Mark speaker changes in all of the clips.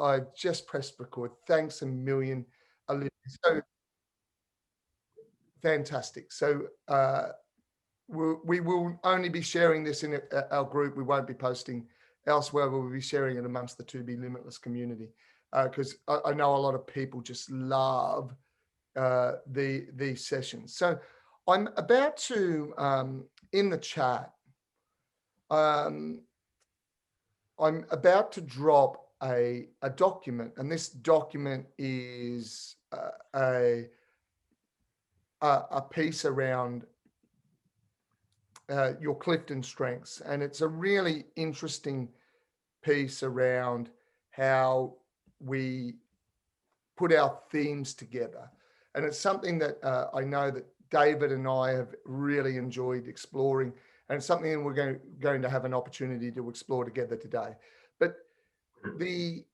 Speaker 1: I just pressed record. Thanks a million, Olivia. So fantastic. So we will only be sharing this in our group. We won't be posting elsewhere. We'll be sharing it amongst the To Be Limitless community because I know a lot of people just love these sessions. So I'm about to, in the chat, I'm about to drop a document, and this document is a piece around your Clifton strengths, and it's a really interesting piece around how we put our themes together, and it's something that I know that David and I have really enjoyed exploring, and it's something we're going to have an opportunity to explore together today. But the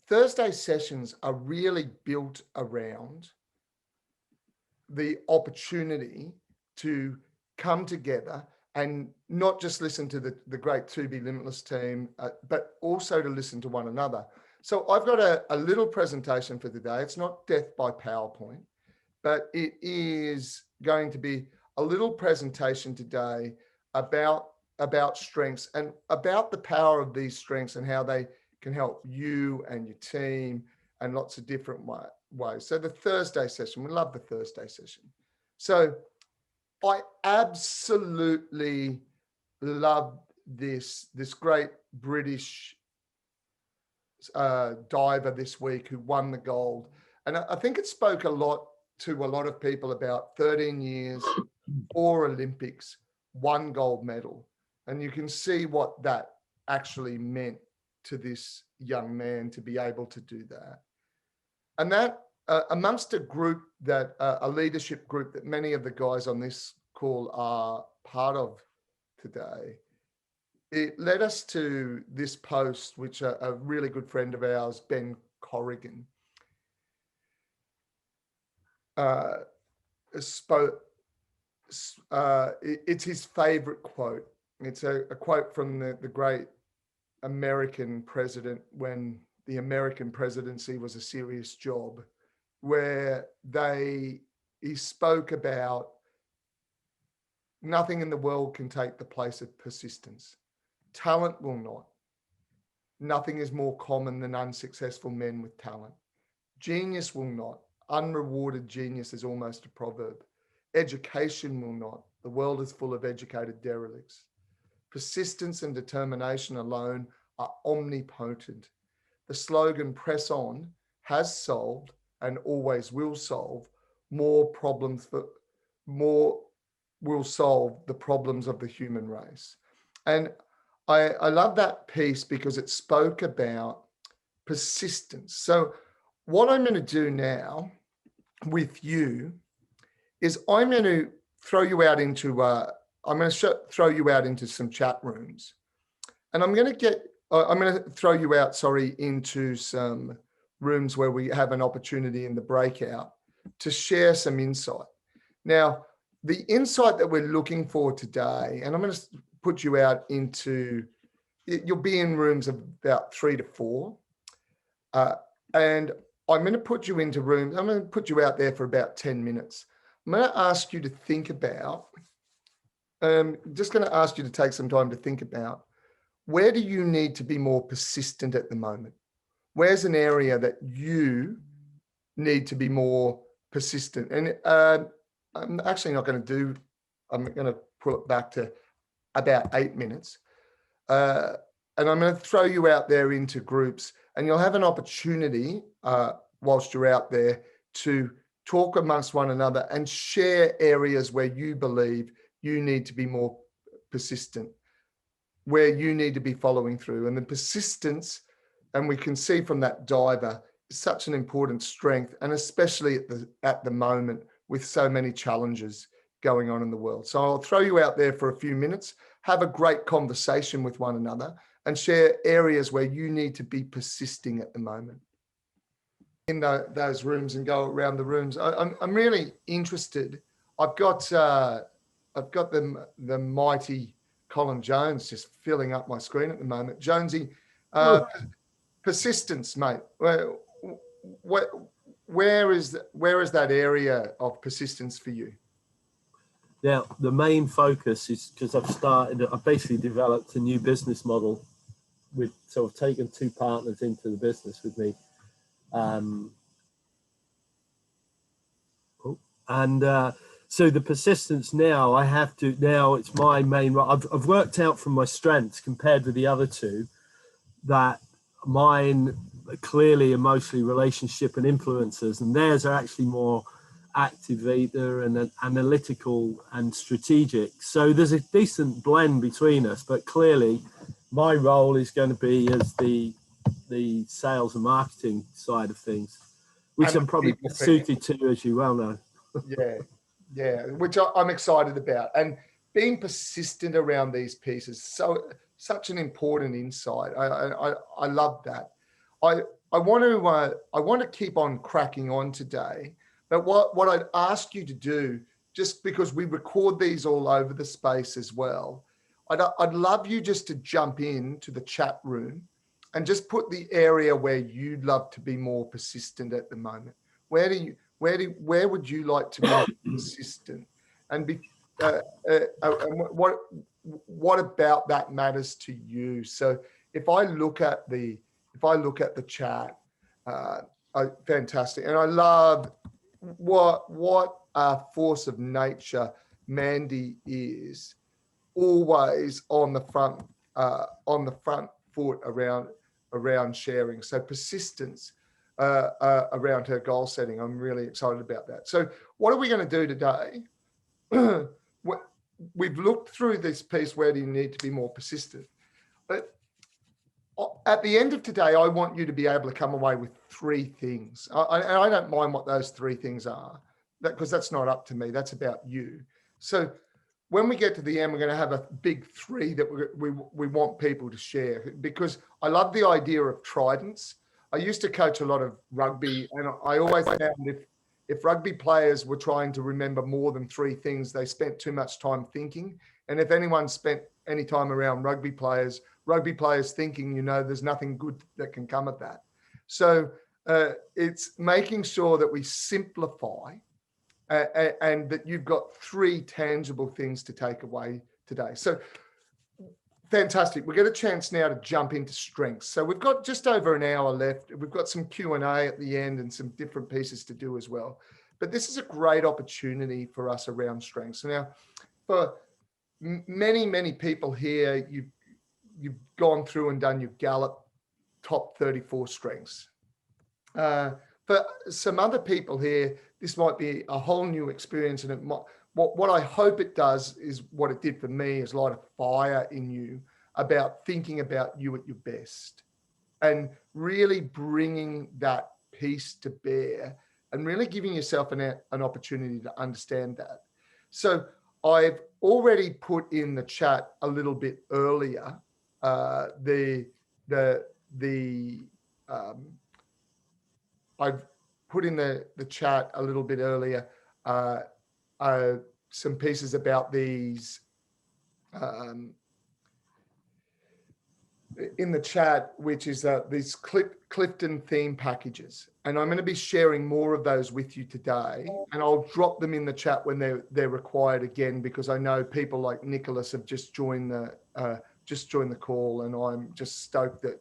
Speaker 1: Thursday sessions are really built around the opportunity to come together and not just listen to the great To Be Limitless team, but also to listen to one another. So I've got a little presentation for today. It's not death by PowerPoint, but it is going to be a little presentation today about strengths and about the power of these strengths and how they can help you and your team and lots of different ways. So the Thursday session, we love the Thursday session. So I absolutely love this great British diver this week who won the gold. And I think it spoke a lot to a lot of people about 13 years, 4 Olympics, 1 gold medal. And you can see what that actually meant to this young man to be able to do that. And that amongst a group that, a leadership group that many of the guys on this call are part of today, it led us to this post, which a really good friend of ours, Ben Corrigan, spoke. It's his favorite quote. It's a quote from the great American president when the American presidency was a serious job, where he spoke about nothing in the world can take the place of persistence. Talent will not. Nothing is more common than unsuccessful men with talent. Genius will not. Unrewarded genius is almost a proverb. Education will not. The world is full of educated derelicts. Persistence and determination alone are omnipotent. The slogan "Press on" has solved and always will solve more problems, will solve the problems of the human race. And I love that piece because it spoke about persistence. So what I'm going to do now with you is I'm going to throw you out into throw you out into some chat rooms, and I'm going to throw you out, into some rooms where we have an opportunity in the breakout to share some insight. Now, the insight that we're looking for today, and I'm going to put you out into, you'll be in rooms of about 3 to 4. And I'm going to put you into rooms, I'm going to put you out there for about 10 minutes. I'm going to ask you to think about, just going to ask you to take some time to think about, where do you need to be more persistent at the moment? Where's an area that you need to be more persistent? And I'm actually not going to do, I'm going to pull it back to about 8 minutes. And I'm going to throw you out there into groups, and you'll have an opportunity whilst you're out there to talk amongst one another and share areas where you believe you need to be more persistent, where you need to be following through. And the persistence, and we can see from that diver, is such an important strength, and especially at the moment with so many challenges going on in the world. So I'll throw you out there for a few minutes, have a great conversation with one another, and share areas where you need to be persisting at the moment in those rooms, and go around the rooms. I'm really interested. I've got the mighty Colin Jones just filling up my screen at the moment. Jonesy, persistence, mate. Where, where is that area of persistence for you?
Speaker 2: Now, the main focus is because I've basically developed a new business model so I've taken 2 partners into the business with me. So the persistence now, it's my main, I've worked out from my strengths compared with the other 2 that mine are clearly emotionally relationship and influencers, and theirs are actually more activator and analytical and strategic. So there's a decent blend between us, but clearly my role is going to be as the sales and marketing side of things, which I'm probably suited to, as you well know.
Speaker 1: Yeah, which I'm excited about. And being persistent around these pieces, such an important insight. I love that. I want to keep on cracking on today. But what I'd ask you to do, just because we record these all over the space as well, I'd love you just to jump into the chat room and just put the area where you'd love to be more persistent at the moment. Where would you like to be more persistent? And what about that matters to you? So if I look at the chat, fantastic, and I love what a force of nature Mandy is, always on the front foot around sharing. So persistence around her goal setting. I'm really excited about that. So what are we going to do today? We've looked through this piece. Where do you need to be more persistent? But at the end of today, I want you to be able to come away with 3 things. And I don't mind what those 3 things are, because that's not up to me. That's about you. So when we get to the end, we're going to have a big 3 that we want people to share, because I love the idea of tridents. I used to coach a lot of rugby, and I always found if rugby players were trying to remember more than 3 things, they spent too much time thinking. And if anyone spent any time around rugby players thinking, there's nothing good that can come of that. So it's making sure that we simplify and that you've got 3 tangible things to take away today. So fantastic. We get a chance now to jump into strengths. So we've got just over an hour left. We've got some Q&A at the end and some different pieces to do as well. But this is a great opportunity for us around strengths. Now, for many, many people here, you've gone through and done your Gallup top 34 strengths. For some other people here, this might be a whole new experience, and it might, what I hope it does is what it did for me, is light a fire in you about thinking about you at your best and really bringing that piece to bear and really giving yourself an opportunity to understand that. So I've already put in the chat a little bit earlier I've put in the chat a little bit earlier some pieces about these in the chat, which is these Clifton theme packages. And I'm going to be sharing more of those with you today. And I'll drop them in the chat when they're required again, because I know people like Nicholas have just joined the call, and I'm just stoked that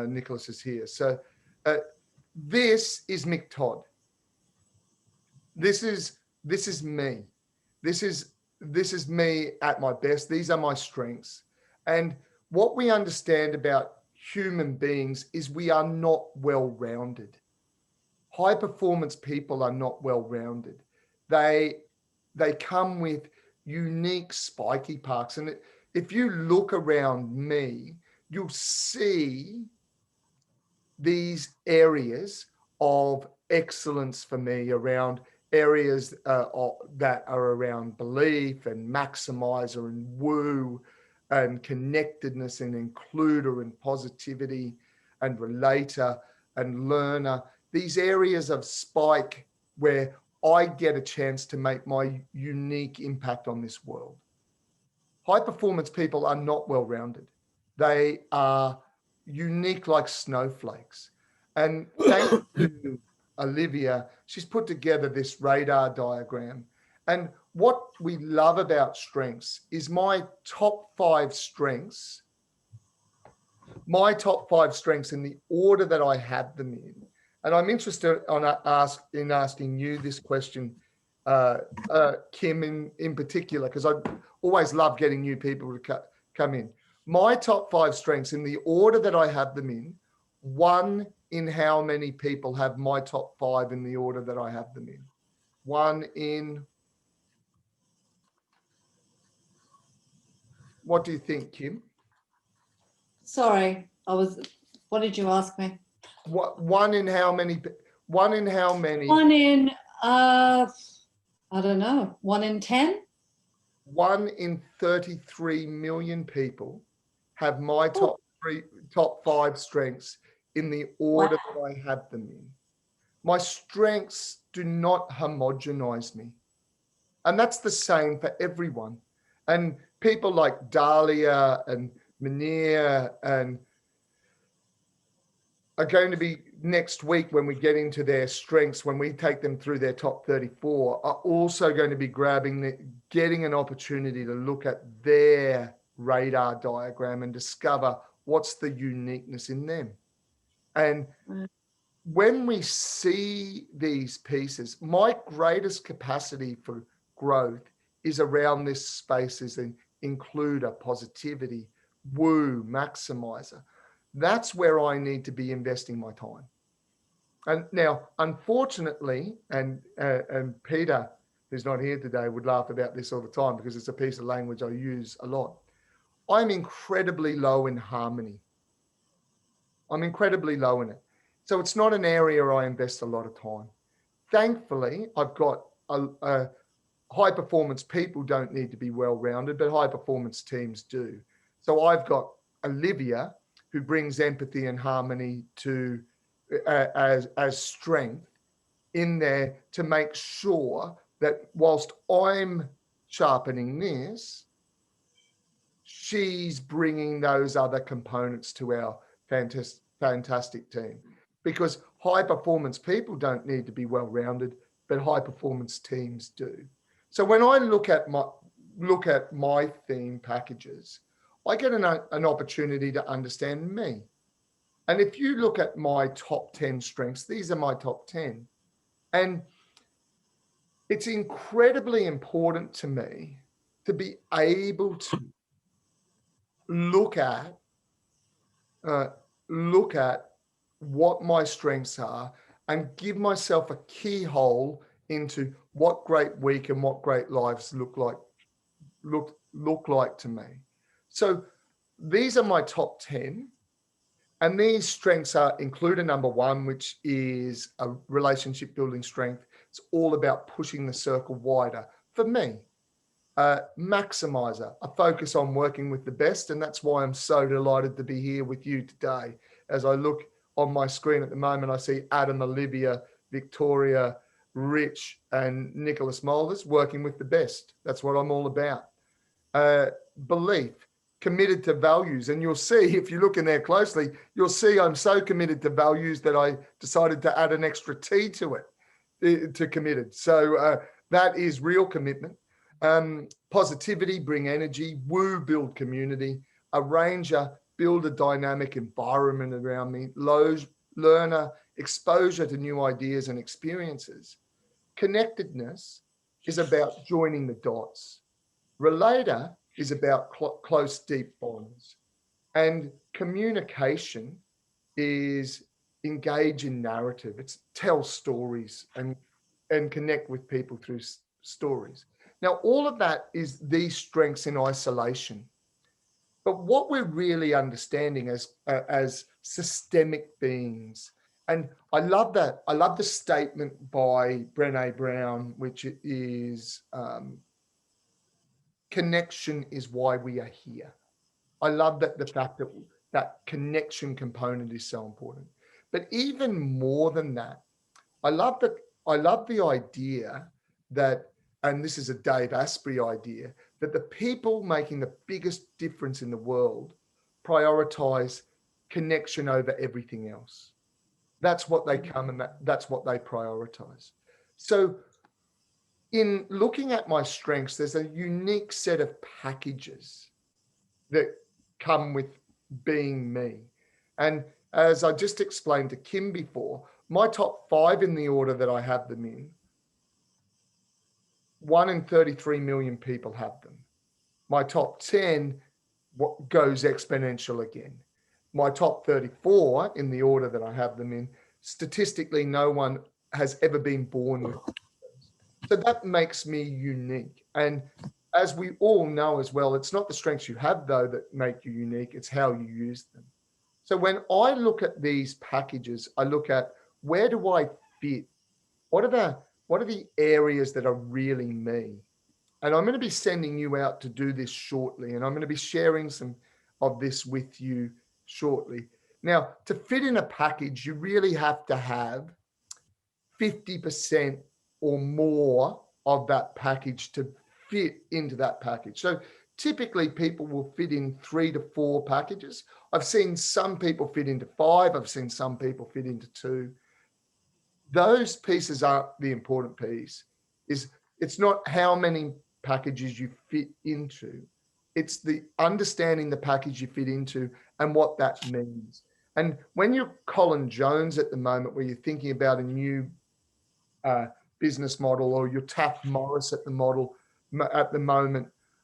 Speaker 1: Nicholas is here. So this is Mick Todd. This is me. This is me at my best. These are my strengths. And what we understand about human beings is we are not well-rounded. High performance people are not well-rounded. They come with unique spiky parts. And if you look around me, you'll see these areas of excellence for me, around areas that are around belief and maximizer and woo and connectedness and includer and positivity and relator and learner. These areas of spike where I get a chance to make my unique impact on this world. High performance people are not well-rounded. They are unique like snowflakes. And thanks to Olivia, she's put together this radar diagram. And what we love about strengths is my top five strengths in the order that I have them in. And I'm interested in asking you this question, Kim, in particular, because I always love getting new people to come in. My top five strengths in the order that I have them in, one in how many people have my top five in the order that I have them in. One in, what do you think, Kim?
Speaker 3: Sorry, what did you ask me?
Speaker 1: One in how many? One in how many?
Speaker 3: One in, I don't know, 1 in 10?
Speaker 1: 1 in 33 million people have my top five strengths in the order that I have them in. My strengths do not homogenize me. And that's the same for everyone. And people like Dahlia and Munir and are going to be next week when we get into their strengths, when we take them through their top 34, are also going to be getting an opportunity to look at their radar diagram and discover what's the uniqueness in them. And when we see these pieces, my greatest capacity for growth is around this space as an includer, positivity, woo, maximizer. That's where I need to be investing my time. And now, unfortunately, and Peter, who's not here today, would laugh about this all the time because it's a piece of language I use a lot. I'm incredibly low in harmony. I'm incredibly low in it. So it's not an area I invest a lot of time. Thankfully, I've got a high performance people don't need to be well-rounded, but high performance teams do. So I've got Olivia, who brings empathy and harmony to as strength in there to make sure that whilst I'm sharpening this, she's bringing those other components to our fantastic team. Because high performance people don't need to be well-rounded, but high performance teams do. So when I look at my theme packages, I get an opportunity to understand me. And if you look at my top 10 strengths, these are my top 10. And it's incredibly important to me to be able to look at what my strengths are and give myself a keyhole into what great week and what great lives look like to me. So these are my top 10. And these strengths include a number one, which is a relationship building strength. It's all about pushing the circle wider. For me, maximizer, a focus on working with the best. And that's why I'm so delighted to be here with you today. As I look on my screen at the moment, I see Adam, Olivia, Victoria, Rich, and Nicholas Molders working with the best. That's what I'm all about. Belief, committed to values. And you'll see, if you look in there closely, you'll see I'm so committed to values that I decided to add an extra T to it, to committed. So that is real commitment. Positivity, bring energy. Woo, build community. Arranger, build a dynamic environment around me. Learner, exposure to new ideas and experiences. Connectedness is about joining the dots. Relator is about close, deep bonds. And communication is engage in narrative. It's tell stories and connect with people through stories. Now, all of that is these strengths in isolation. But what we're really understanding as systemic beings, and I love that. I love the statement by Brené Brown, which is, connection is why we are here. I love that the fact that that connection component is so important. But even more than that, I love the idea that, and this is a Dave Asprey idea, that the people making the biggest difference in the world prioritize connection over everything else. That's what they come and that's what they prioritize. So in looking at my strengths, there's a unique set of packages that come with being me. And as I just explained to Kim before, my top 5 in the order that I have them in, 1 in 33 million people have them. My top 10 goes exponential again. My top 34 in the order that I have them in, statistically, no one has ever been born with. So that makes me unique. And as we all know as well, it's not the strengths you have, though, that make you unique. It's how you use them. So when I look at these packages, I look at where do I fit? What are the areas that are really me? And I'm going to be sending you out to do this shortly. And I'm going to be sharing some of this with you shortly. Now, to fit in a package, you really have to have 50% or more of that package to fit into that package. So typically people will fit in 3 to 4 packages. I've seen some people fit into 5. I've seen some people fit into 2. Those pieces are the important piece. It's not how many packages you fit into. It's the understanding the package you fit into and what that means. And when you're Colin Jones at the moment, where you're thinking about a new business model, or you're Taff Morris at the moment,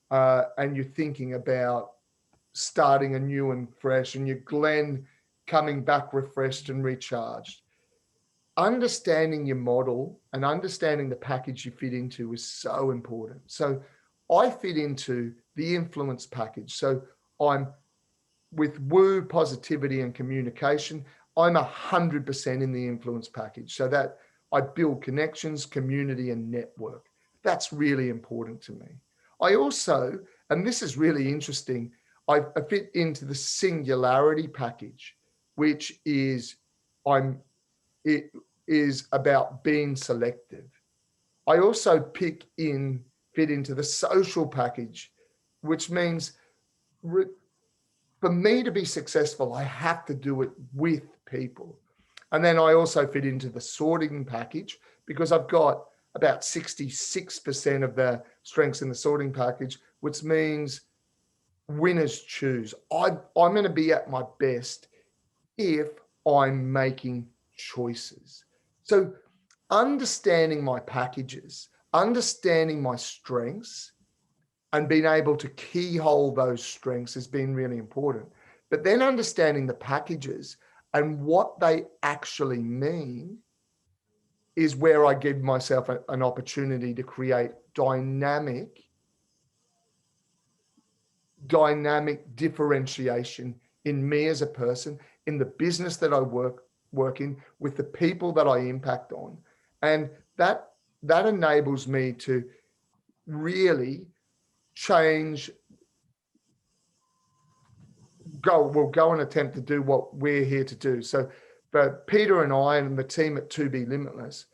Speaker 1: and you're thinking about starting a new and fresh, and you're Glenn coming back refreshed and recharged, understanding your model and understanding the package you fit into is so important. So I fit into the influence package. So I'm with woo, positivity and communication. I'm 100% in the influence package. So that I build connections, community and network. That's really important to me. I also, and this is really interesting, I fit into the singularity package, which is it is about being selective. I also fit into the social package, which means for me to be successful, I have to do it with people. And then I also fit into the sorting package, because I've got about 66% of the strengths in the sorting package, which means winners choose. I'm going to be at my best if I'm making choices. So understanding my packages, understanding my strengths, and being able to keyhole those strengths has been really important. But then understanding the packages and what they actually mean is where I give myself an opportunity to create dynamic differentiation in me as a person, in the business that I work in, with the people that I impact on. And that enables me to really change, go and attempt to do what we're here to do. So but Peter and I and the team at 2B Limitless,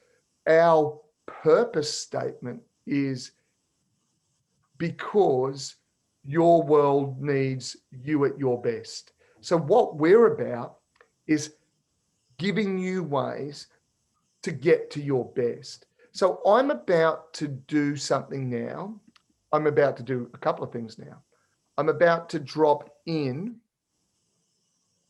Speaker 1: our purpose statement is because your world needs you at your best. So what we're about is giving you ways to get to your best. So I'm about to do something now. I'm about to do a couple of things now. I'm about to drop in,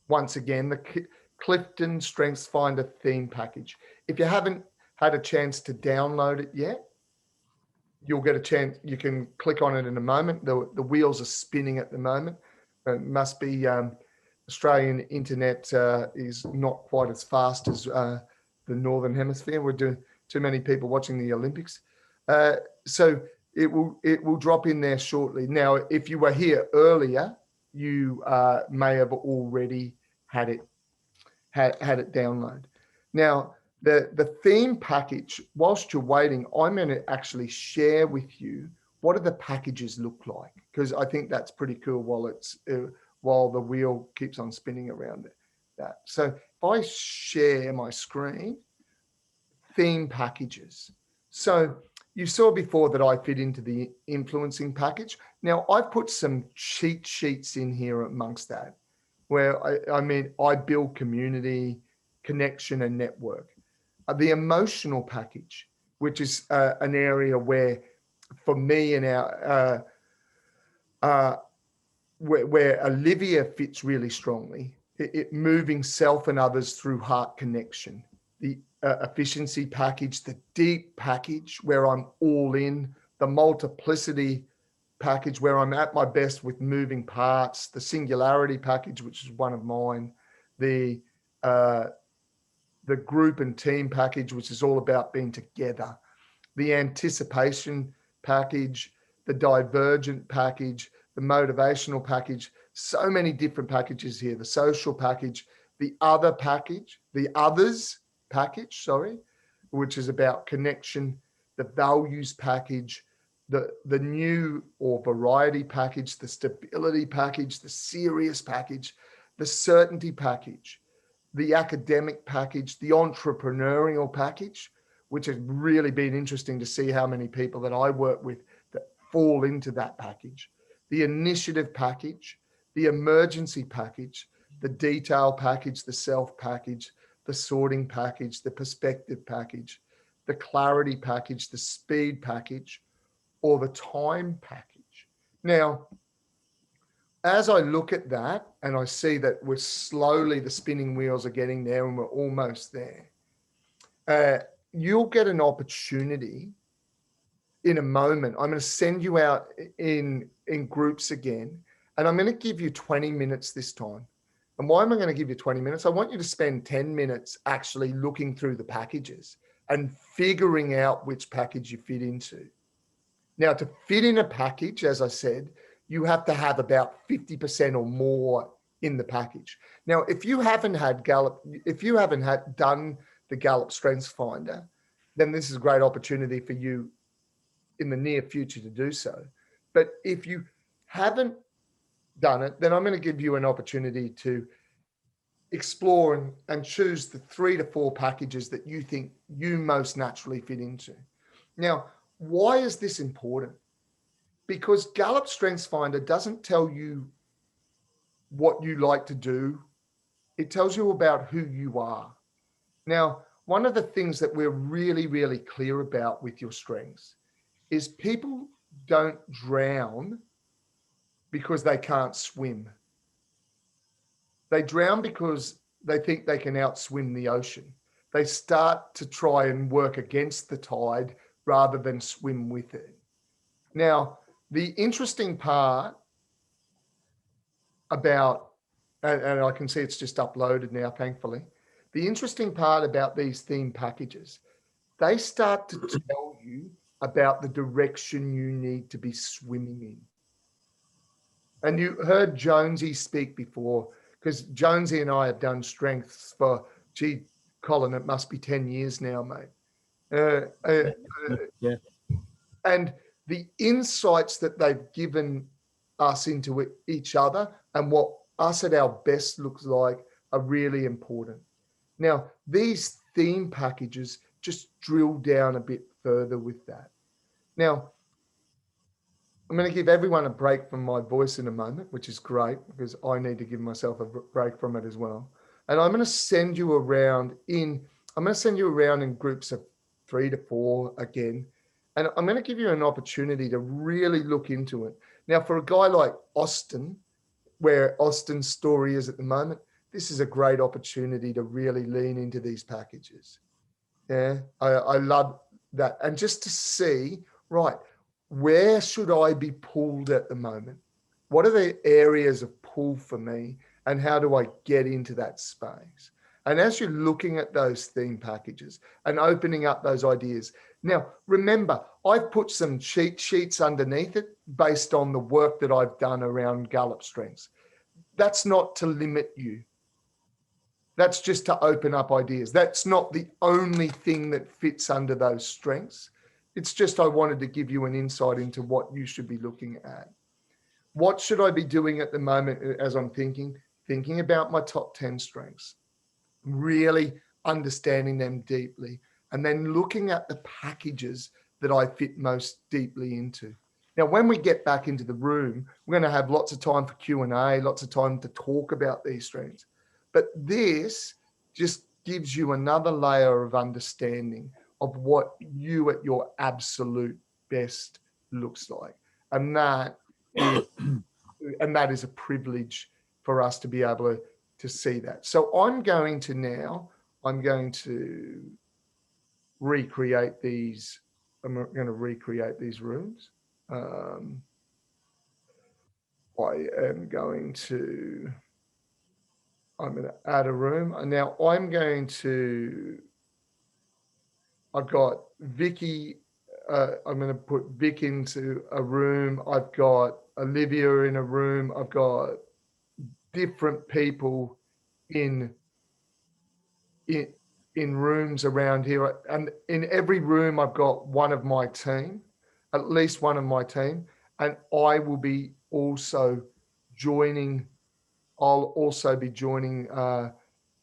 Speaker 1: once again, the Clifton StrengthsFinder theme package. If you haven't had a chance to download it yet, you'll get a chance. You can click on it in a moment. The wheels are spinning at the moment. It must be Australian internet is not quite as fast as the Northern Hemisphere. We're doing too many people watching the Olympics. So it will drop in there shortly. Now, if you were here earlier, you may have already had it download. Now, the theme package, whilst you're waiting, I'm going to actually share with you what do the packages look like, because I think that's pretty cool while the wheel keeps on spinning around that. So if I share my screen, theme packages. So you saw before that I fit into the influencing package. Now I've put some cheat sheets in here amongst that. where I mean, I build community, connection, and network. The emotional package, which is an area where, for me and our, where Olivia fits really strongly, it moving self and others through heart connection. The efficiency package, the deep package where I'm all in, the multiplicity package where I'm at my best with moving parts, the singularity package, which is one of mine, the group and team package, which is all about being together, the anticipation package, the divergent package, the motivational package, so many different packages here, the social package, the other package, the others package, sorry, which is about connection, the values package, the new or variety package, the stability package, the serious package, the certainty package, the academic package, the entrepreneurial package, which has really been interesting to see how many people that I work with that fall into that package, the initiative package, the emergency package, the detail package, the self package, the sorting package, the perspective package, the clarity package, the speed package, or the time package. Now, as I look at that and I see that we're slowly, the spinning wheels are getting there and we're almost there, you'll get an opportunity in a moment. I'm going to send you out in groups again, and I'm going to give you 20 minutes this time. And why am I going to give you 20 minutes? I want you to spend 10 minutes actually looking through the packages and figuring out which package you fit into. Now, to fit in a package, as I said, you have to have about 50% or more in the package. Now, if you haven't had Gallup, if you haven't done the Gallup StrengthsFinder, then this is a great opportunity for you in the near future to do so. But if you haven't done it, then I'm going to give you an opportunity to explore and choose the 3 to 4 packages that you think you most naturally fit into. Now, why is this important? Because Gallup StrengthsFinder doesn't tell you what you like to do. It tells you about who you are. Now, one of the things that we're really, really clear about with your strengths is people don't drown because they can't swim. They drown because they think they can outswim the ocean. They start to try and work against the tide rather than swim with it. Now, the interesting part about, and I can see it's just uploaded now, thankfully. The interesting part about these theme packages, they start to tell you about the direction you need to be swimming in. And you heard Jonesy speak before, because Jonesy and I have done strengths for, gee, Colin, it must be 10 years now, mate.
Speaker 2: Yeah.
Speaker 1: And the insights that they've given us into each other and what us at our best looks like are really important. Now, these theme packages just drill down a bit further with that. Now, I'm going to give everyone a break from my voice in a moment, which is great because I need to give myself a break from it as well. And I'm going to send you around in groups of 3 to 4 again. And I'm going to give you an opportunity to really look into it. Now, for a guy like Austin, where Austin's story is at the moment, this is a great opportunity to really lean into these packages. Yeah, I love that. And just to see, right, where should I be pulled at the moment? What are the areas of pull for me? And how do I get into that space? And as you're looking at those theme packages and opening up those ideas, now remember, I've put some cheat sheets underneath it based on the work that I've done around Gallup Strengths. That's not to limit you. That's just to open up ideas. That's not the only thing that fits under those strengths. It's just I wanted to give you an insight into what you should be looking at. What should I be doing at the moment as I'm thinking about my top 10 strengths, really understanding them deeply, and then looking at the packages that I fit most deeply into. Now, when we get back into the room, we're going to have lots of time for Q&A, lots of time to talk about these strengths. But this just gives you another layer of understanding of what you at your absolute best looks like. And that is a privilege for us to be able to see that. So I'm going to recreate these. I'm going to recreate these rooms. I am going to add a room. And now I've got Vicky. I'm going to put Vic into a room. I've got Olivia in a room. I've got different people in rooms around here. And in every room, I've got one of my team, at least one of my team. And I will be also joining. I'll also be joining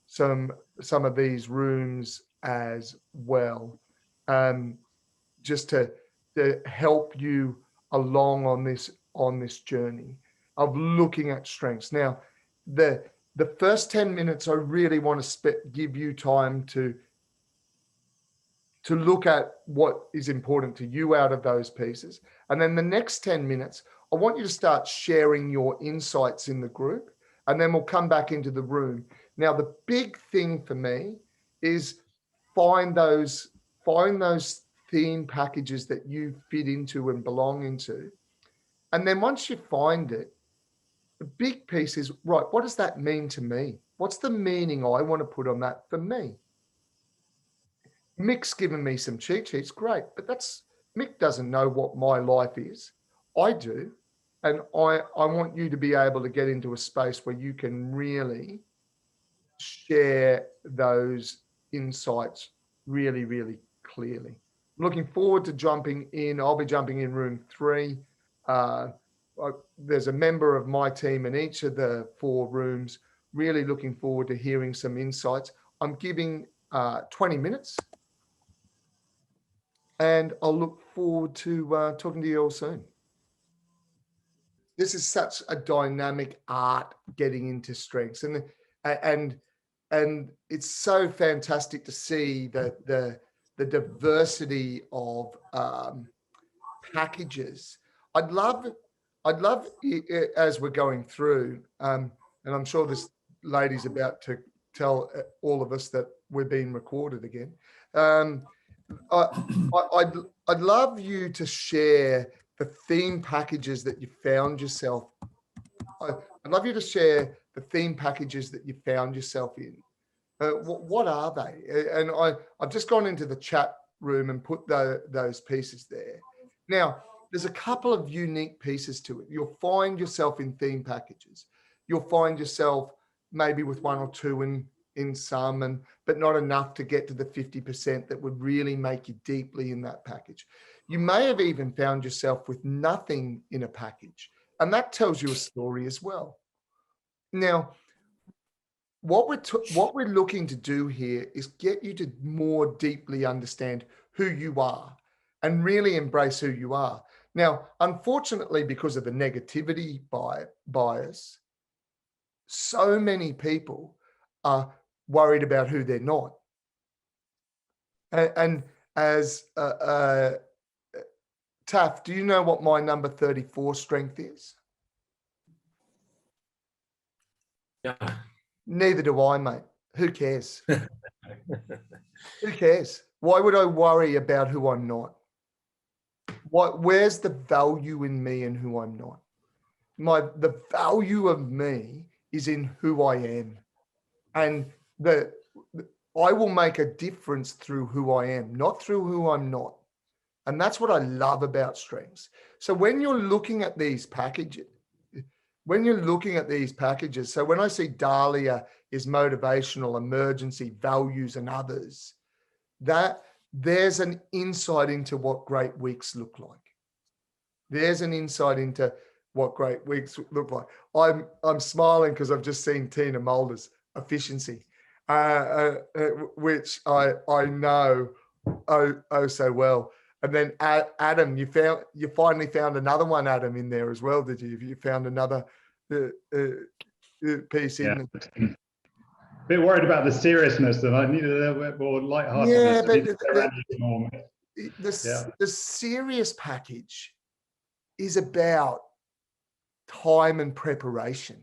Speaker 1: some of these rooms as well, just to help you along on this journey of looking at strengths. Now, the first 10 minutes, I really want to give you time to look at what is important to you out of those pieces. And then the next 10 minutes, I want you to start sharing your insights in the group, and then we'll come back into the room. Now, the big thing for me is find those theme packages that you fit into and belong into. And then once you find it, the big piece is, right, what does that mean to me? What's the meaning I want to put on that for me? Mick's given me some cheat sheets, great, but Mick doesn't know what my life is. I do. And I want you to be able to get into a space where you can really share those insights really, really clearly. I'm looking forward to jumping in. I'll be jumping in room 3. There's a member of my team in each of the 4 rooms. Really looking forward to hearing some insights. I'm giving 20 minutes. And I'll look forward to talking to you all soon. This is such a dynamic art, getting into strengths, and it's so fantastic to see the diversity of packages. I'd love as we're going through, and I'm sure this lady's about to tell all of us that we're being recorded again. I'd love you to share the theme packages that you found yourself. I'd love you to share the theme packages that you found yourself in. What are they? And I've just gone into the chat room and put those pieces there. Now, there's a couple of unique pieces to it. You'll find yourself in theme packages. You'll find yourself maybe with 1 or 2 in some, but not enough to get to the 50% that would really make you deeply in that package. You may have even found yourself with nothing in a package, and that tells you a story as well. Now, what we're looking to do here is get you to more deeply understand who you are and really embrace who you are. Now, unfortunately, because of the negativity bias, so many people are worried about who they're not. And as Taff, do you know what my number 34 strength is?
Speaker 4: Yeah.
Speaker 1: Neither do I, mate. Who cares? Who cares? Why would I worry about who I'm not? Where's the value in me and who I'm not? The value of me is in who I am. And I will make a difference through who I am, not through who I'm not. And that's what I love about strengths. So when you're looking at these packages, so when I see Dahlia is motivational, emergency, values, and others, that there's an insight into what great weeks look like. There's an insight into what great weeks look like. I'm smiling because I've just seen Tina Mulder's efficiency, which I know oh so well. And then Adam, you finally found another one, Adam, in there as well, did you? You found another piece in.
Speaker 4: A bit worried about the seriousness, that I needed a little bit more lightheartedness.
Speaker 1: Yeah, but the serious package is about time and preparation.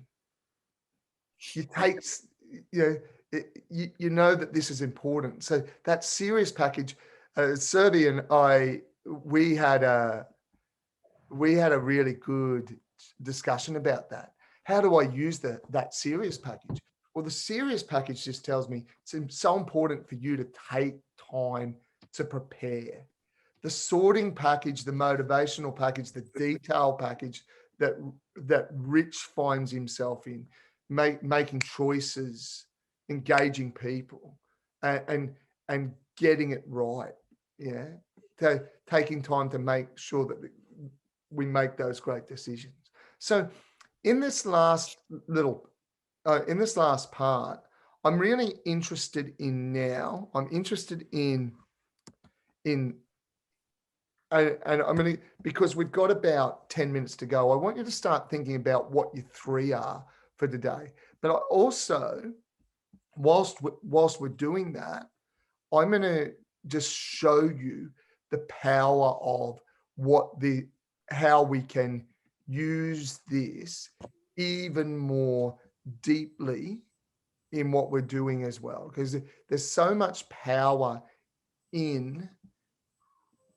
Speaker 1: You take, you know that this is important. So that serious package, Serby and I, we had a really good discussion about that. How do I use that serious package? Well, the serious package just tells me it's so important for you to take time to prepare. The sorting package, the motivational package, the detail package that Rich finds himself in, making choices, engaging people, and getting it right. Yeah, taking time to make sure that we make those great decisions. So, in this last part, I'm really interested in now. I'm interested in and I'm going to, because we've got about 10 minutes to go, I want you to start thinking about what your 3 are for today. But I also, whilst we're doing that, I'm going to just show you the power of how we can use this even more deeply in what we're doing as well, because there's so much power in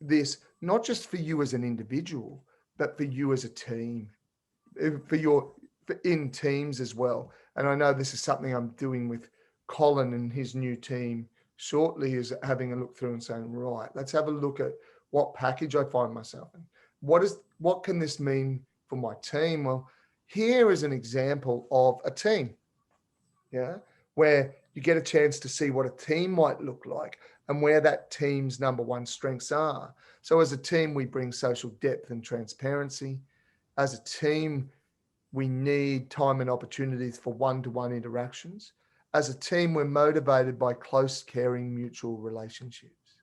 Speaker 1: this, not just for you as an individual, but for you as a team, in teams as well. And I know this is something I'm doing with Colin and his new team shortly, is having a look through and saying, right, let's have a look at what package I find myself in. What can this mean for my team? Well, here is an example of a team, yeah, where you get a chance to see what a team might look like and where that team's number one strengths are. So as a team, we bring social depth and transparency. As a team, we need time and opportunities for one-to-one interactions. As a team, we're motivated by close, caring, mutual relationships.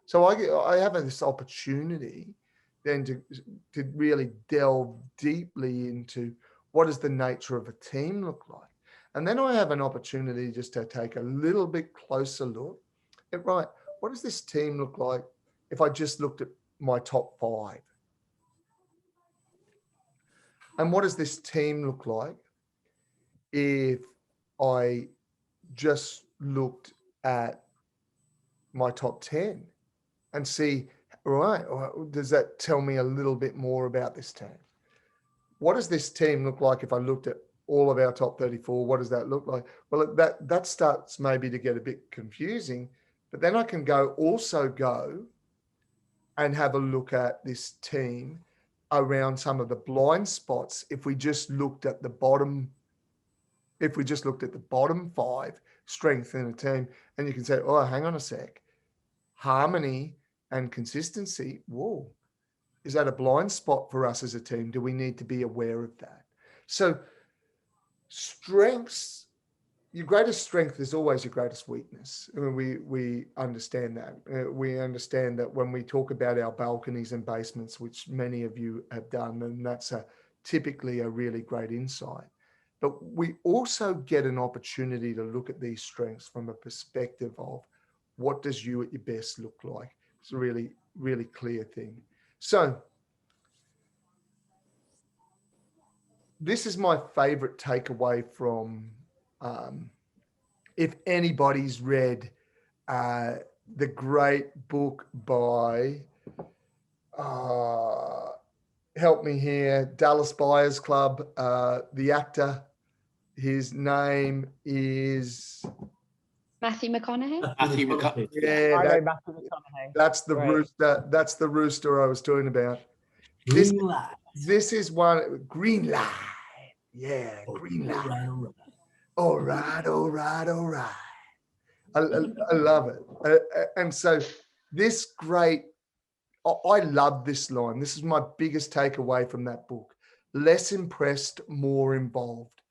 Speaker 1: So I have this opportunity then to really delve deeply into what does the nature of a team look like. And then I have an opportunity just to take a little bit closer look at, right, what does this team look like if I just looked at my top 5? And what does this team look like if I just looked at my top 10 and see, right, does that tell me a little bit more about this team? What does this team look like if I looked at all of our top 34? What does that look like? Well, that starts maybe to get a bit confusing, but then I can also go and have a look at this team around some of the blind spots. If we just looked at the bottom 5 strengths in a team, and you can say, oh, hang on a sec, harmony and consistency, whoa, is that a blind spot for us as a team? Do we need to be aware of that? So strengths, your greatest strength is always your greatest weakness. I mean, we understand that. We understand that when we talk about our balconies and basements, which many of you have done, and that's typically a really great insight. But we also get an opportunity to look at these strengths from a perspective of what does you at your best look like? It's a really, really clear thing. So this is my favorite takeaway from, if anybody's read the great book by, help me here, Dallas Buyers Club, the actor, his name is
Speaker 3: Matthew McConaughey.
Speaker 5: Matthew McConaughey.
Speaker 1: Yeah,
Speaker 6: Matthew McConaughey.
Speaker 1: that's the
Speaker 6: Right.
Speaker 1: rooster. That's the rooster I was talking about.
Speaker 2: Green light.
Speaker 1: This is one, green light. Yeah, green light. All right. I love it. And so this great, I love this line. This is my biggest takeaway from that book. Less impressed, more involved.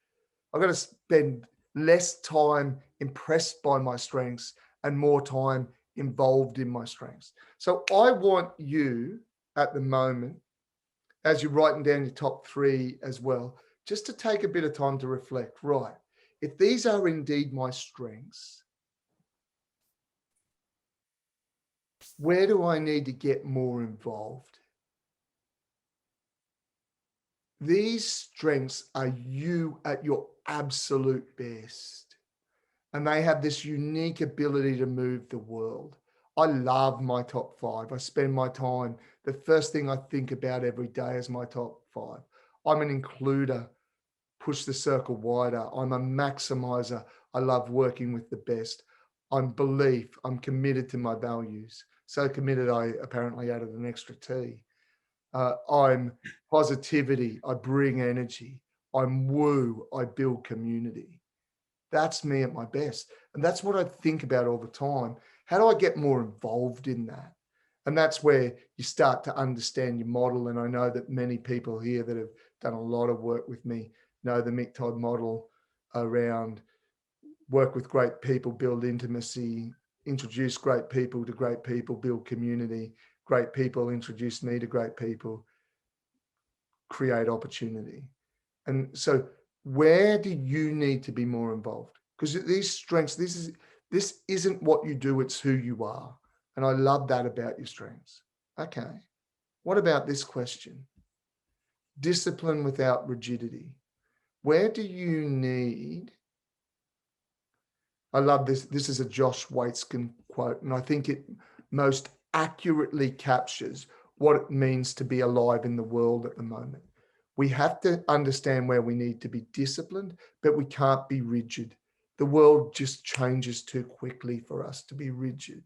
Speaker 1: I've got to spend less time impressed by my strengths and more time involved in my strengths. So I want you at the moment, as you're writing down your top 3 as well, just to take a bit of time to reflect, right? If these are indeed my strengths, where do I need to get more involved? These strengths are you at your absolute best. And they have this unique ability to move the world. I love my top 5. I spend my time, the first thing I think about every day is my top 5. I'm an includer, push the circle wider. I'm a maximizer. I love working with the best. I'm belief. I'm committed to my values. So committed, I apparently added an extra T. I'm positivity. I bring energy. I'm woo. I build community. That's me at my best. And that's what I think about all the time. How do I get more involved in that? And that's where you start to understand your model. And I know that many people here that have done a lot of work with me know the Mick Todd model around work with great people, build intimacy, introduce great people to great people, build community, great people introduce me to great people, create opportunity. And so where do you need to be more involved? Because these strengths, this isn't what you do, it's who you are. And I love that about your strengths. Okay. What about this question? Discipline without rigidity. Where do you need? I love this. This is a Josh Waitzkin quote, and I think it most accurately captures what it means to be alive in the world at the moment. We have to understand where we need to be disciplined, but we can't be rigid. The world just changes too quickly for us to be rigid.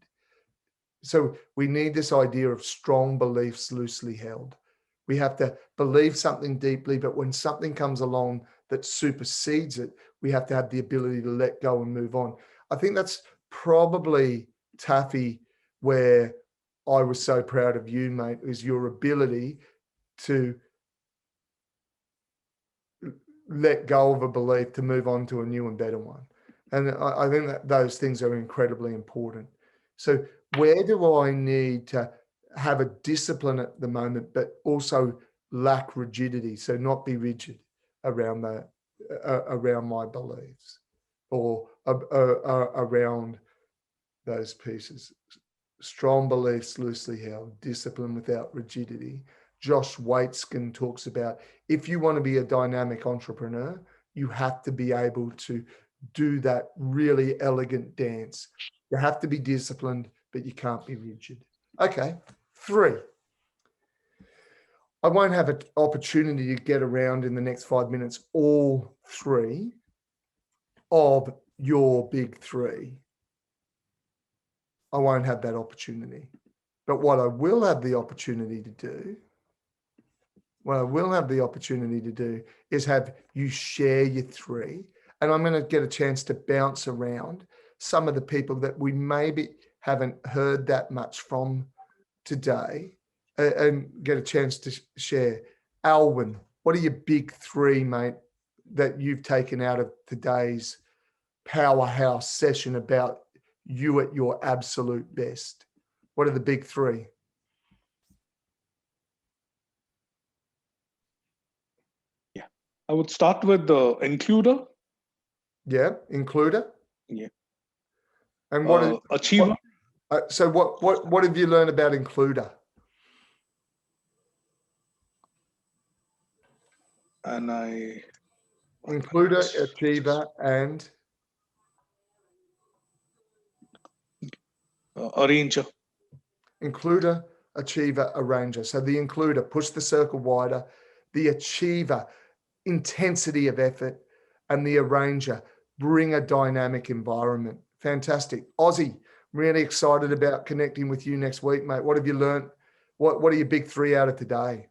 Speaker 1: So we need this idea of strong beliefs loosely held. We have to believe something deeply, but when something comes along that supersedes it, we have to have the ability to let go and move on. I think that's probably, Taffy, where I was so proud of you, mate, is your ability to let go of a belief to move on to a new and better one. And I think that those things are incredibly important. So where do I need to have a discipline at the moment, but also lack rigidity? So not be rigid around around my beliefs or around those pieces. Strong beliefs loosely held, discipline without rigidity. Josh Waitzkin talks about, if you want to be a dynamic entrepreneur, you have to be able to do that really elegant dance. You have to be disciplined, but you can't be rigid. Okay, 3. I won't have an opportunity to get around in the next 5 minutes all 3 of your big 3. I won't have that opportunity. But what I will have the opportunity to do, is have you share your 3. And I'm going to get a chance to bounce around some of the people that we maybe haven't heard that much from today and get a chance to share. Alwyn, what are your big 3, mate, that you've taken out of today's powerhouse session about you at your absolute best? What are the big 3?
Speaker 5: Yeah, I would start with the includer.
Speaker 1: Yeah, includer.
Speaker 5: Yeah.
Speaker 1: And what is
Speaker 5: achiever?
Speaker 1: So what have you learned about includer?
Speaker 5: And
Speaker 1: Includer, achiever, and
Speaker 5: arranger.
Speaker 1: Includer, achiever, arranger. So the includer, push the circle wider. The achiever, intensity of effort. And the arranger, bring a dynamic environment. Fantastic. Ozzy, really excited about connecting with you next week, mate. What have you learned? What are your big 3 out of today?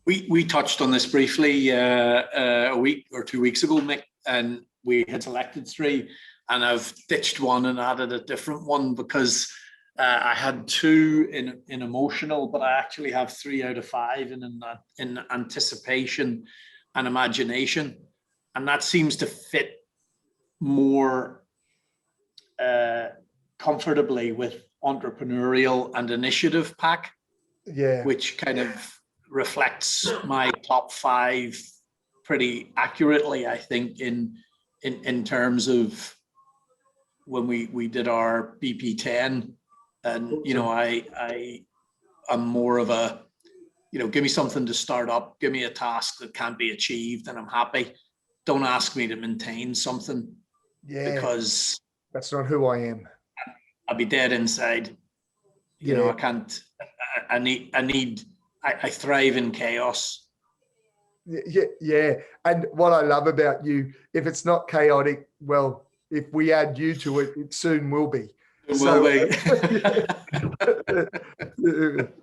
Speaker 6: We touched on this briefly a week or 2 weeks ago, Mick, and we had selected 3, and I've ditched one and added a different one because I had 2 in emotional, but I actually have 3 out of 5 in anticipation and imagination, and that seems to fit more comfortably with entrepreneurial and initiative pack,
Speaker 1: Yeah.
Speaker 6: which kind of reflects my top 5 pretty accurately, I think, in terms of when we did our BP10. And, you know, I'm more of a, you know, give me something to start up, give me a task that can't be achieved and I'm happy. Don't ask me to maintain something, because
Speaker 1: that's not who I am.
Speaker 6: I'll be dead inside. You know, I can't, I thrive in chaos.
Speaker 1: Yeah. And what I love about you, if it's not chaotic, well, if we add you to it, it soon will be.
Speaker 6: It will be.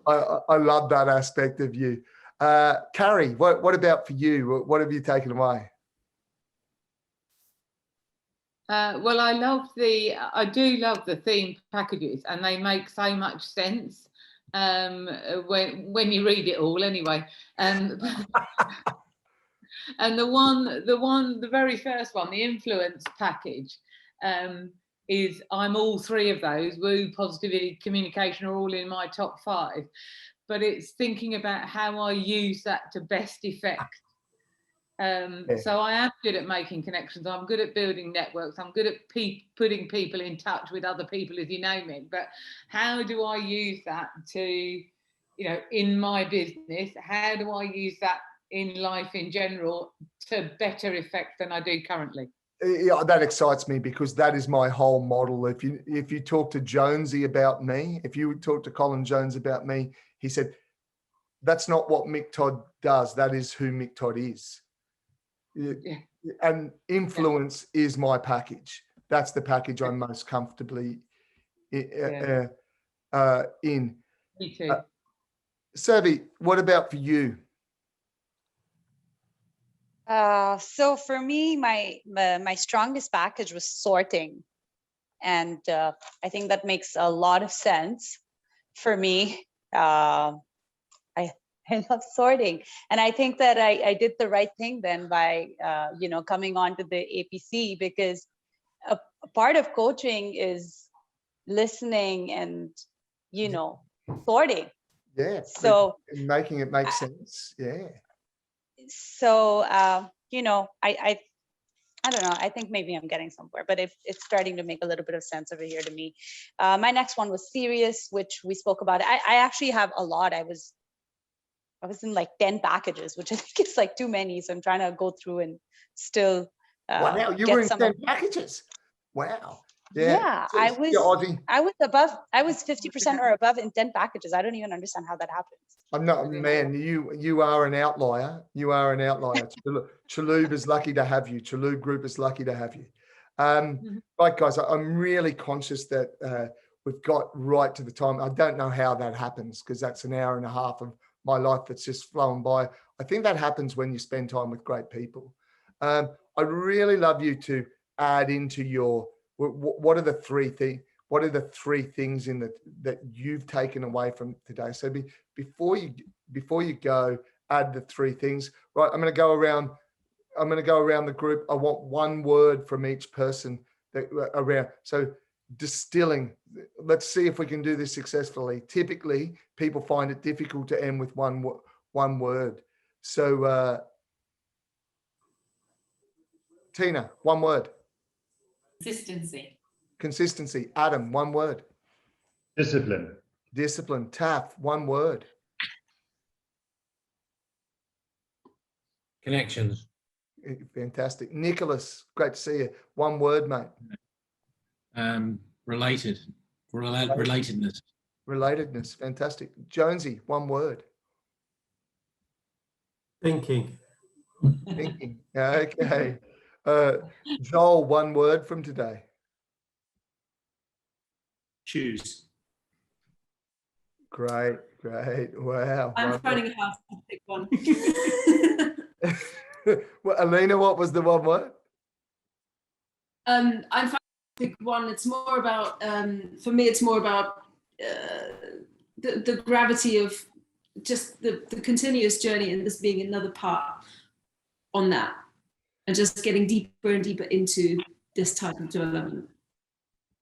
Speaker 1: I love that aspect of you. Carrie, what about for you? What have you taken away?
Speaker 7: Well, I do love the theme packages, and they make so much sense when you read it all anyway. And the very first one, the influence package, is I'm all 3 of those. Woo, positivity, communication are all in my top 5. But it's thinking about how I use that to best effect. So I am good at making connections. I'm good at building networks. I'm good at putting people in touch with other people, as you know, Mick. But how do I use that to, you know, in my business? How do I use that in life in general to better effect than I do currently?
Speaker 1: Yeah, that excites me, because that is my whole model. If you talk to Jonesy about me, if you talk to Colin Jones about me, he said, that's not what Mick Todd does. That is who Mick Todd is. Yeah. And influence is my package. That's the package I'm most comfortably in.
Speaker 7: Me too.
Speaker 1: Savi, what about for you?
Speaker 8: So for me, my strongest package was sorting. And I think that makes a lot of sense for me. I love sorting. And I think that I did the right thing then by, you know, coming on to the APC, because a part of coaching is listening and, you know, sorting.
Speaker 1: Yeah.
Speaker 8: So
Speaker 1: making it make sense. Yeah.
Speaker 8: So, you know, I don't know. I think maybe I'm getting somewhere, but it's starting to make a little bit of sense over here to me. My next one was serious, which we spoke about. I actually have a lot. I was in like 10 packages, which I think is like too many. So I'm trying to go through and still
Speaker 1: wow, you were in 10 packages. Wow.
Speaker 8: Yeah,
Speaker 1: so,
Speaker 8: I was above. I was 50% or above in 10 packages. I don't even understand how that happens.
Speaker 1: I'm not, man, you are an outlier. You are an outlier. Chalub is lucky to have you. Chalub Group is lucky to have you. Right, guys, I'm really conscious that we've got right to the time. I don't know how that happens, because that's an hour and a half of my life that's just flown by. I think that happens when you spend time with great people. I'd really love you to add into your, what are the 3 things? What are the 3 things that you've taken away from today? So before you go, add the 3 things. Right, I'm going to go around the group. I want 1 word from each person around. So distilling. Let's see if we can do this successfully. Typically, people find it difficult to end with one word. So, Tina, 1 word. Consistency. Adam, 1 word.
Speaker 4: Discipline.
Speaker 1: Taff, 1 word.
Speaker 9: Connections.
Speaker 1: Fantastic. Nicholas, great to see you. 1 word, mate.
Speaker 9: Relatedness.
Speaker 1: Relatedness. Fantastic. Jonesy, 1 word.
Speaker 2: Thinking.
Speaker 1: Okay. Joel, 1 word from today.
Speaker 9: Choose.
Speaker 1: Great. Wow.
Speaker 3: I'm finding it hard to pick one.
Speaker 1: Well, Alina, what was the 1 word?
Speaker 3: I'm trying to pick one. It's more about, for me, it's more about the gravity of just the continuous journey, and this being another part on that, and just getting deeper and deeper into this type of development.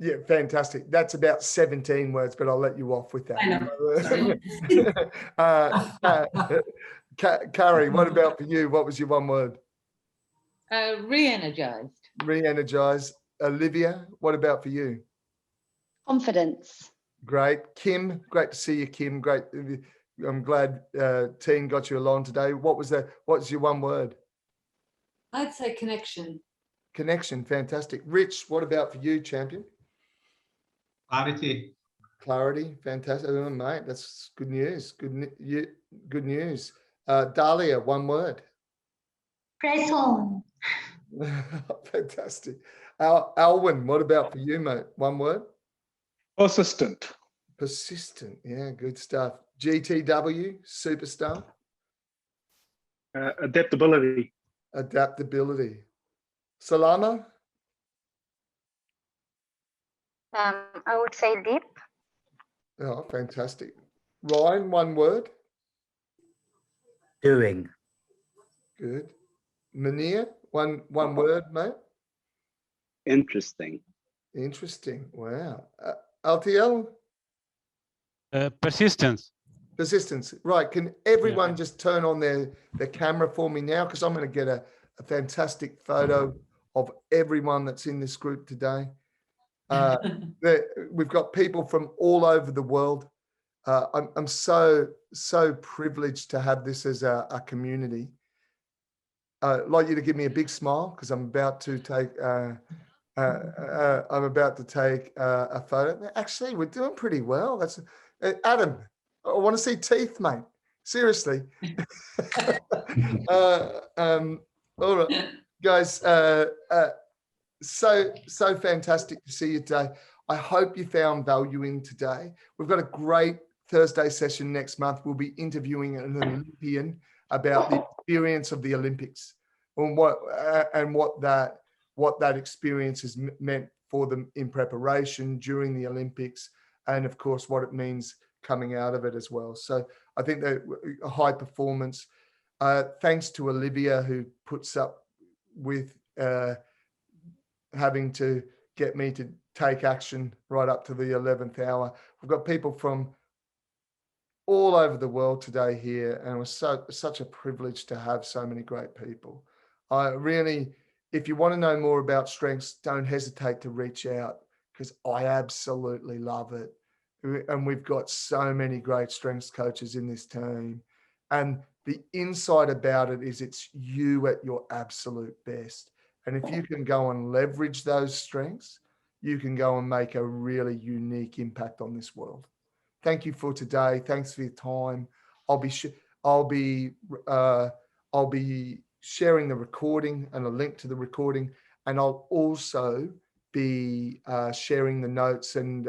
Speaker 1: Yeah, fantastic. That's about 17 words, but I'll let you off with that. Carrie, what about for you? What was your one word?
Speaker 7: Re-energized.
Speaker 1: Re-energize. Olivia, what about for you?
Speaker 8: Confidence.
Speaker 1: Great. Kim, great to see you, Kim. Great. I'm glad team got you along today. What's your one word?
Speaker 3: I'd say connection.
Speaker 1: Connection. Fantastic. Rich, what about for you, champion?
Speaker 9: Clarity.
Speaker 1: Clarity. Fantastic. Oh, mate, that's good news. Good news. Dahlia, one word.
Speaker 10: Press on.
Speaker 1: Fantastic. Alwyn, what about for you, mate? One word.
Speaker 5: Persistent.
Speaker 1: Persistent. Yeah, good stuff. GTW, superstar.
Speaker 5: Adaptability.
Speaker 1: Adaptability. Salama.
Speaker 10: I would say deep.
Speaker 1: Oh, fantastic. Ryan, one word.
Speaker 11: Doing.
Speaker 1: Good. Munir, one word, mate.
Speaker 12: Interesting.
Speaker 1: Interesting. Wow. LTL.
Speaker 13: Persistence.
Speaker 1: Persistence. Right. Can everyone just turn on their camera for me now? Because I'm going to get a fantastic photo of everyone that's in this group today. We've got people from all over the world. I'm so privileged to have this as a community. I'd like you to give me a big smile because I'm about to take a photo. Actually, we're doing pretty well. That's Adam. I want to see teeth, mate. Seriously. All right, guys. So fantastic to see you today. I hope you found value in today. We've got a great Thursday session next month. We'll be interviewing an Olympian about the experience of the Olympics and what that experience has meant for them in preparation during the Olympics, and of course what it means coming out of it as well. So I think that a high performance. Thanks to Olivia, who puts up with having to get me to take action right up to the 11th hour. We've got people from all over the world today here, and it was such a privilege to have so many great people. I really, if you want to know more about strengths, don't hesitate to reach out because I absolutely love it. And we've got so many great strengths coaches in this team. And the insight about it is it's you at your absolute best. And if you can go and leverage those strengths, you can go and make a really unique impact on this world. Thank you for today. Thanks for your time. I'll be sharing the recording and a link to the recording, and I'll also be sharing the notes. And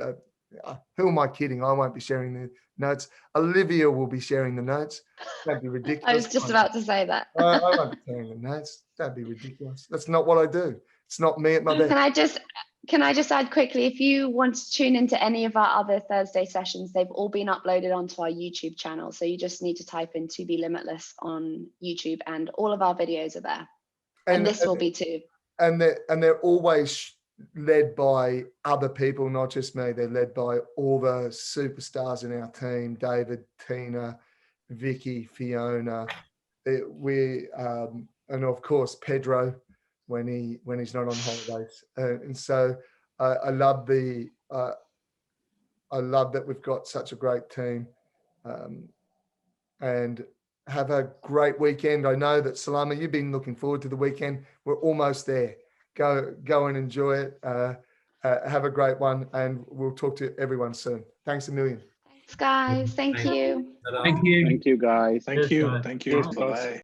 Speaker 1: who am I kidding? I won't be sharing the notes. Olivia will be sharing the notes. That'd be ridiculous.
Speaker 10: I was just about to say that.
Speaker 1: I won't be sharing the notes. That'd be ridiculous. That's not what I do. It's not me at my best.
Speaker 10: Can I just add quickly, if you want to tune into any of our other Thursday sessions, they've all been uploaded onto our YouTube channel. So you just need to type in To Be Limitless on YouTube and all of our videos are there. And this will be too.
Speaker 1: And they're always led by other people, not just me. They're led by all the superstars in our team, David, Tina, Vicky, Fiona. And of course, Pedro, when he's not on holidays. And so I love that we've got such a great team. And have a great weekend. I know that Salama, you've been looking forward to the weekend. We're almost there. Go and enjoy it. Have a great one, and we'll talk to everyone soon. Thanks a million.
Speaker 10: Thanks, guys. Thank you.
Speaker 12: Thank you. Thank you, guys.
Speaker 5: Thank you.
Speaker 2: Bye.
Speaker 5: Thank you. Bye.